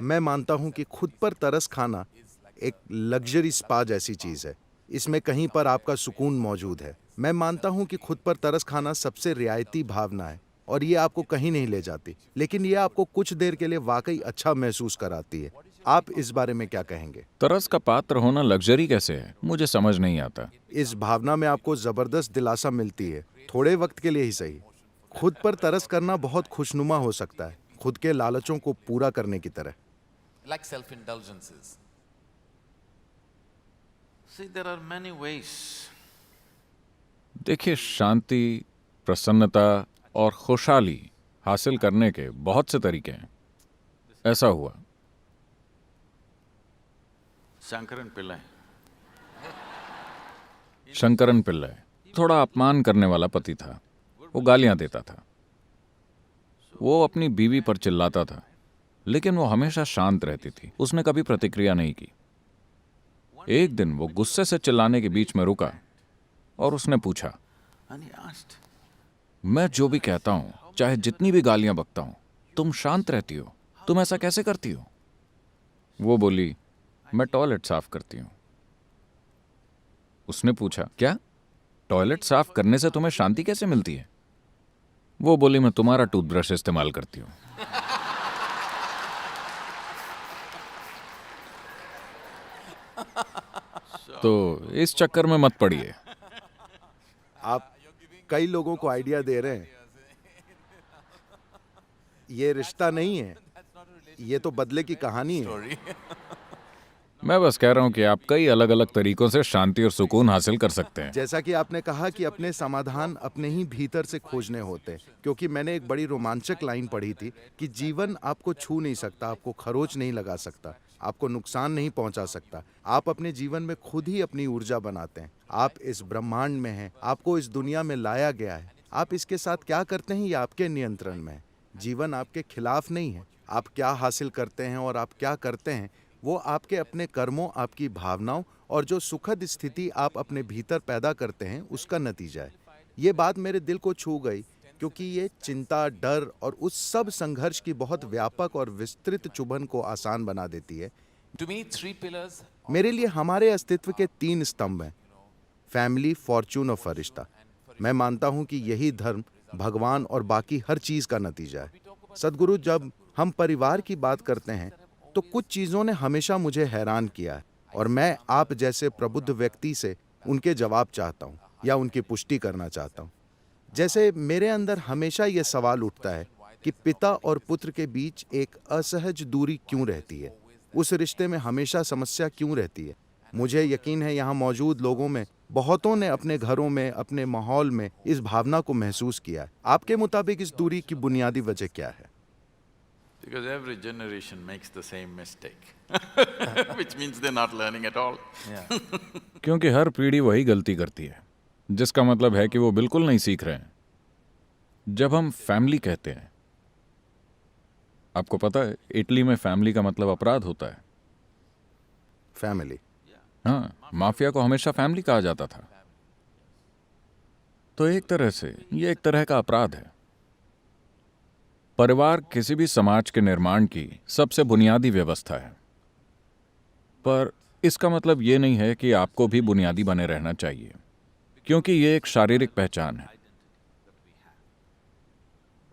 मैं मानता हूं कि खुद पर तरस खाना एक लग्जरी स्पा जैसी चीज है। इसमें कहीं पर आपका सुकून मौजूद है। मैं मानता हूं कि खुद पर तरस खाना सबसे रियायती भावना है और ये आपको कहीं नहीं ले जाती, लेकिन ये आपको कुछ देर के लिए वाकई अच्छा महसूस कराती है। आप इस बारे में क्या कहेंगे? तरस का पात्र होना लग्जरी कैसे है, मुझे समझ नहीं आता। इस भावना में आपको जबरदस्त दिलासा मिलती है, थोड़े वक्त के लिए ही सही। खुद पर तरस करना बहुत खुशनुमा हो सकता है, खुद के लालचों को पूरा करने की तरह। like self-indulgences. See, there are many ways. देखिए, शांति, प्रसन्नता और खुशहाली हासिल करने के बहुत से तरीके हैं। ऐसा हुआ, Shankaran Pillai. शंकरन पिल्लई थोड़ा अपमान करने वाला पति था। वो गालियां देता था, वो अपनी बीवी पर चिल्लाता था, लेकिन वो हमेशा शांत रहती थी। उसने कभी प्रतिक्रिया नहीं की। एक दिन वो गुस्से से चिल्लाने के बीच में रुका और उसने पूछा, And he asked, मैं जो भी कहता हूं, चाहे जितनी भी गालियां बकता हूं, तुम शांत रहती हो, तुम ऐसा कैसे करती हो? वो बोली, मैं टॉयलेट साफ करती हूं। उसने पूछा, क्या टॉयलेट साफ करने से तुम्हें शांति कैसे मिलती है? वो बोली, मैं तुम्हारा टूथब्रश इस्तेमाल करती हूं। तो इस चक्कर में मत पड़िए। आप कई लोगों को आइडिया दे रहे हैं। ये रिश्ता नहीं है, ये तो बदले की कहानी है। मैं बस कह रहा हूं कि आप कई अलग अलग तरीकों से शांति और सुकून हासिल कर सकते हैं। जैसा कि आपने कहा कि अपने समाधान अपने ही भीतर से खोजने होते हैं, क्योंकि मैंने एक बड़ी रोमांचक लाइन पढ़ी थी कि जीवन आपको छू नहीं सकता, आपको खरोच नहीं लगा सकता, आपको नुकसान नहीं पहुंचा सकता। आप अपने जीवन में खुद ही अपनी ऊर्जा बनाते हैं। आप इस ब्रह्मांड में हैं, आपको इस दुनिया में लाया गया है। आप इसके साथ क्या करते हैं ये आपके नियंत्रण में है। जीवन आपके खिलाफ नहीं है। आप क्या हासिल करते हैं और आप क्या करते हैं, वो आपके अपने कर्मों, आपकी भावनाओं और जो सुखद स्थिति आप अपने भीतर पैदा करते हैं उसका नतीजा है। ये बात मेरे दिल को छू गई, क्योंकि ये चिंता, डर और उस सब संघर्ष की बहुत व्यापक और विस्तृत चुभन को आसान बना देती है। to me, three pillars. मेरे लिए हमारे अस्तित्व के 3 स्तंभ हैं, फैमिली, फॉर्चून और फरिश्ता। मैं मानता हूं कि यही धर्म, भगवान और बाकी हर चीज का नतीजा है। सदगुरु, जब हम परिवार की बात करते हैं तो कुछ चीजों ने हमेशा मुझे हैरान किया है और मैं आप जैसे प्रबुद्ध व्यक्ति से उनके जवाब चाहता हूं या उनकी पुष्टि करना चाहता हूं। जैसे मेरे अंदर हमेशा यह सवाल उठता है कि पिता और पुत्र के बीच एक असहज दूरी क्यों रहती है? उस रिश्ते में हमेशा समस्या क्यों रहती है? मुझे यकीन है यहाँ मौजूद लोगों में बहुतों ने अपने घरों में, अपने माहौल में इस भावना को महसूस किया है। आपके मुताबिक इस दूरी की बुनियादी वजह क्या है? Because every generation makes the same mistake, which means they're not learning at all. क्योंकि हर पीढ़ी वही गलती करती है, जिसका मतलब है कि वो बिल्कुल नहीं सीख रहे हैं। जब हम फैमिली कहते हैं, आपको पता है इटली में फैमिली का मतलब अपराध होता है। फैमिली। हाँ, माफिया को हमेशा फैमिली कहा जाता था। तो एक तरह से ये एक तरह का अपराध है। परिवार किसी भी समाज के निर्माण की सबसे बुनियादी व्यवस्था है, पर इसका मतलब ये नहीं है कि आपको भी बुनियादी बने रहना चाहिए, क्योंकि ये एक शारीरिक पहचान है।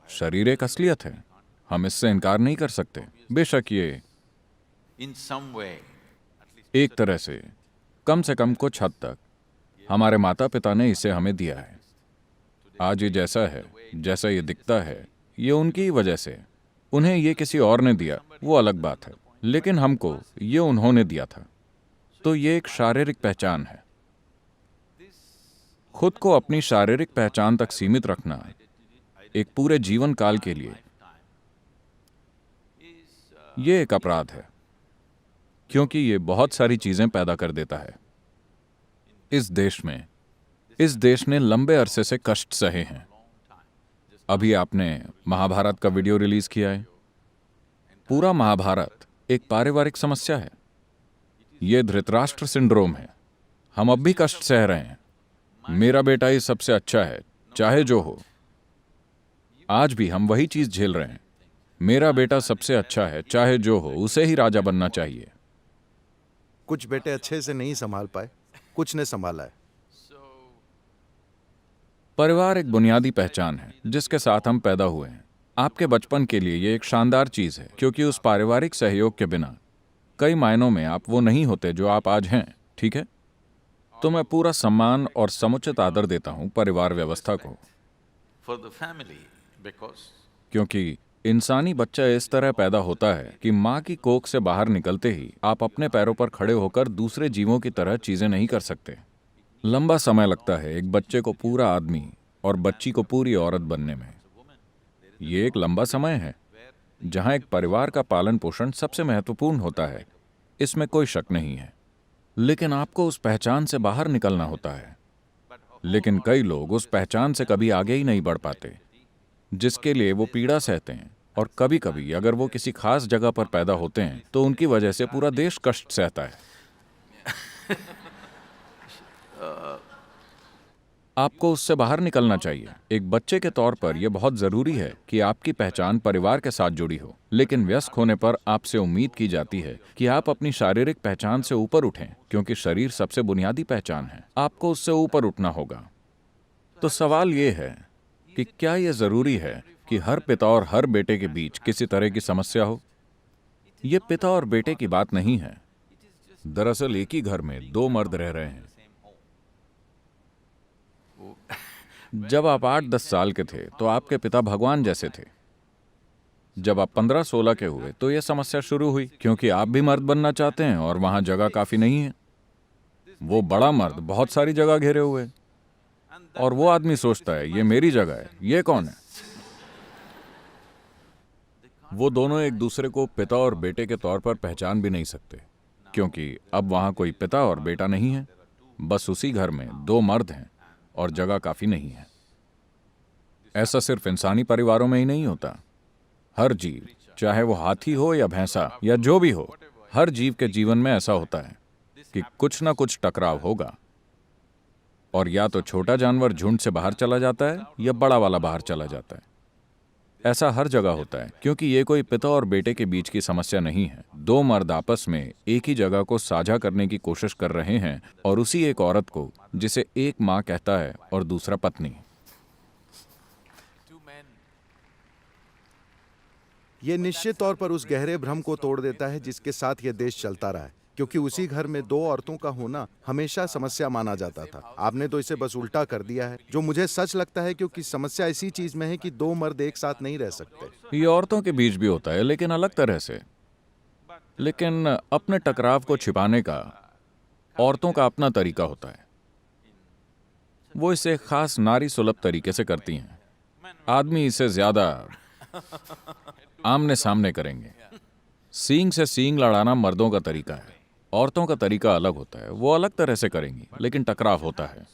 शरीर एक असलियत है, हम इससे इनकार नहीं कर सकते। बेशक ये In some way, एक तरह से कम कुछ हद तक हमारे माता पिता ने इसे हमें दिया है। आज ये जैसा है, जैसा ये दिखता है, ये उनकी ही वजह से। उन्हें ये किसी और ने दिया, वो अलग बात है, लेकिन हमको ये उन्होंने दिया था। तो ये एक शारीरिक पहचान है। खुद को अपनी शारीरिक पहचान तक सीमित रखना एक पूरे जीवन काल के लिए ये एक अपराध है, क्योंकि ये बहुत सारी चीजें पैदा कर देता है। इस देश ने लंबे अरसे से कष्ट सहे हैं। अभी आपने महाभारत का वीडियो रिलीज किया है। पूरा महाभारत एक पारिवारिक समस्या है। ये धृतराष्ट्र सिंड्रोम है। हम अब भी कष्ट सह रहे हैं। मेरा बेटा ही सबसे अच्छा है, चाहे जो हो। आज भी हम वही चीज झेल रहे हैं। मेरा बेटा सबसे अच्छा है, चाहे जो हो, उसे ही राजा बनना चाहिए। कुछ बेटे अच्छे से नहीं संभाल पाए, कुछ ने संभाला है। परिवार एक बुनियादी पहचान है जिसके साथ हम पैदा हुए हैं। आपके बचपन के लिए ये एक शानदार चीज है, क्योंकि उस पारिवारिक सहयोग के बिना कई मायनों में आप वो नहीं होते जो आप आज हैं, ठीक है? तो मैं पूरा सम्मान और समुचित आदर देता हूं परिवार व्यवस्था को, for the family because क्योंकि इंसानी बच्चा इस तरह पैदा होता है कि माँ की कोख से बाहर निकलते ही आप अपने पैरों पर खड़े होकर दूसरे जीवों की तरह चीजें नहीं कर सकते। लंबा समय लगता है एक बच्चे को पूरा आदमी और बच्ची को पूरी औरत बनने में। ये एक लंबा समय है जहां एक परिवार का पालन पोषण सबसे महत्वपूर्ण होता है, इसमें कोई शक नहीं है। लेकिन आपको उस पहचान से बाहर निकलना होता है। लेकिन कई लोग उस पहचान से कभी आगे ही नहीं बढ़ पाते, जिसके लिए वो पीड़ा सहते हैं। और कभी कभी अगर वो किसी खास जगह पर पैदा होते हैं तो उनकी वजह से पूरा देश कष्ट सहता है। आपको उससे बाहर निकलना चाहिए। एक बच्चे के तौर पर यह बहुत जरूरी है कि आपकी पहचान परिवार के साथ जुड़ी हो, लेकिन वयस्क होने पर आपसे उम्मीद की जाती है कि आप अपनी शारीरिक पहचान से ऊपर उठें, क्योंकि शरीर सबसे बुनियादी पहचान है। आपको उससे ऊपर उठना होगा। तो सवाल यह है कि क्या यह जरूरी है कि हर पिता और हर बेटे के बीच किसी तरह की समस्या हो? यह पिता और बेटे की बात नहीं है। दरअसल एक ही घर में दो मर्द रह रहे हैं। जब आप 8-10 साल के थे तो आपके पिता भगवान जैसे थे। जब आप 15-16 के हुए तो यह समस्या शुरू हुई, क्योंकि आप भी मर्द बनना चाहते हैं और वहां जगह काफी नहीं है। वो बड़ा मर्द बहुत सारी जगह घेरे हुए, और वो आदमी सोचता है ये मेरी जगह है, ये कौन है? वो दोनों एक दूसरे को पिता और बेटे के तौर पर पहचान भी नहीं सकते, क्योंकि अब वहां कोई पिता और बेटा नहीं है। बस उसी घर में दो मर्द हैं और जगह काफी नहीं है। ऐसा सिर्फ इंसानी परिवारों में ही नहीं होता। हर जीव, चाहे वो हाथी हो या भैंसा या जो भी हो, हर जीव के जीवन में ऐसा होता है कि कुछ ना कुछ टकराव होगा, और या तो छोटा जानवर झुंड से बाहर चला जाता है या बड़ा वाला बाहर चला जाता है। ऐसा हर जगह होता है, क्योंकि ये कोई पिता और बेटे के बीच की समस्या नहीं है। दो मर्द आपस में एक ही जगह को साझा करने की कोशिश कर रहे हैं, और उसी एक औरत को, जिसे एक माँ कहता है और दूसरा पत्नी। ये निश्चित तौर पर उस गहरे भ्रम को तोड़ देता है जिसके साथ यह देश चलता रहा है, क्योंकि उसी घर में दो औरतों का होना हमेशा समस्या माना जाता था। आपने तो इसे बस उल्टा कर दिया है, जो मुझे सच लगता है, क्योंकि समस्या इसी चीज में है कि दो मर्द एक साथ नहीं रह सकते। ये औरतों के बीच भी होता है, लेकिन अलग तरह से। लेकिन अपने टकराव को छिपाने का औरतों का अपना तरीका होता है। वो इसे खास नारी सुलभ तरीके से करती हैं। आदमी इसे ज्यादा आमने सामने करेंगे। सींग से सींग लड़ाना मर्दों का तरीका है। औरतों का तरीका अलग होता है, वो अलग तरह से करेंगी, लेकिन टकराव होता है।